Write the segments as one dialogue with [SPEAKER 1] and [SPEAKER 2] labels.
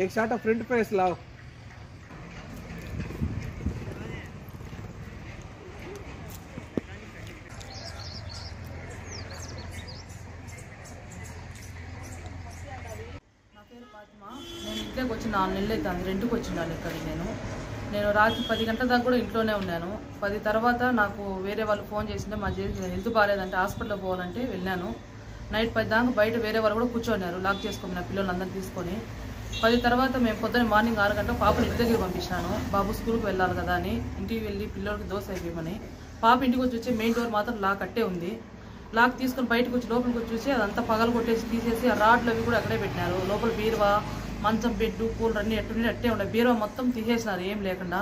[SPEAKER 1] एक shot front face लाओ।
[SPEAKER 2] నేను ఇంట్లోకి వచ్చి 4 నెలలు అవుతుంది, రెంట్కి వచ్చినాను ఇక్కడికి. నేను రాత్రి 10 గంటల దాకా కూడా ఇంట్లోనే ఉన్నాను. 10 తర్వాత నాకు వేరే వాళ్ళు ఫోన్ చేసింటే మా హెల్త్ బాగాలేదంటే హాస్పిటల్కి పోవాలంటే వెళ్ళాను. నైట్ 10 దాకా బయట వేరే వాళ్ళు కూడా కూర్చోన్నారు, లాక్ చేసుకుని నా పిల్లలందరినీ తీసుకొని. 10 తర్వాత మేము పొద్దున్న మార్నింగ్ 6 గంటలకు పాపని ఇంటి దగ్గర పంపించినాను. బాబు స్కూల్కి వెళ్ళాలి కదా అని ఇంటికి వెళ్ళి పిల్లలకి దోశ అయిపోయమని. పాప ఇంటికి వచ్చి మెయిన్ డోర్ మాత్రం లాక్ కట్టే ఉంది. లాక్ తీసుకొని బయటకు వచ్చి లోపలికి వచ్చి చూసి అదంతా పగలు కొట్టేసి తీసేసి ఆ రాడ్లు అవి కూడా అక్కడే పెట్టినారు. లోపల బీరువా, మంచం, బెడ్, కూలర్ అన్నీ ఎట్టుండి అట్టే ఉన్నాయి. బీరువా మొత్తం తీసేసినారు, ఏం లేకుండా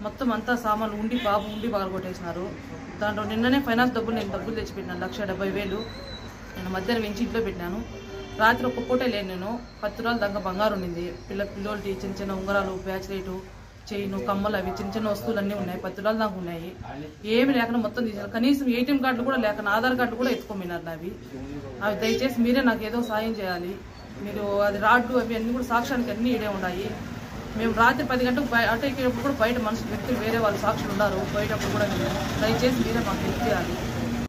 [SPEAKER 2] మొత్తం అంతా సామాన్లు ఉండి బాబు ఉండి పగలు కొట్టేసినారు. దాంట్లో నిన్ననే ఫైనాన్స్ నేను డబ్బులు తెచ్చిపెట్టినాను, 1,70,000 నేను మధ్యాహ్నం వెంచి ఇంట్లో పెట్టినాను. రాత్రి ఒక్క పూటే లేను నేను. 10 తులాల దాకా బంగారు ఉండింది. పిల్లలకి చిన్న చిన్న ఉంగరాలు, బ్యాచ్లైటు, చైను, కమ్మలు, అవి చిన్న చిన్న వస్తువులు అన్నీ ఉన్నాయి. 10 తులాల దాకా ఉన్నాయి. ఏమి లేకుండా మొత్తం తీసారు. కనీసం ATM కార్డులు కూడా లేకుండా ఆధార్ కార్డు కూడా ఎత్తుకోమినారు నావి. అవి దయచేసి మీరే నాకు ఏదో సాయం చేయాలి. మీరు అది రాడ్లు అవి అన్నీ కూడా సాక్ష్యానికి అన్నీ ఇడే ఉన్నాయి. మేము రాత్రి 10 గంటలకు అటు ఎక్కేటప్పుడు కూడా బయట వ్యక్తులు వేరే వాళ్ళు సాక్షులు ఉన్నారు బయటప్పుడు కూడా. దయచేసి మీరే మాకు హెల్ప్ చేయాలి.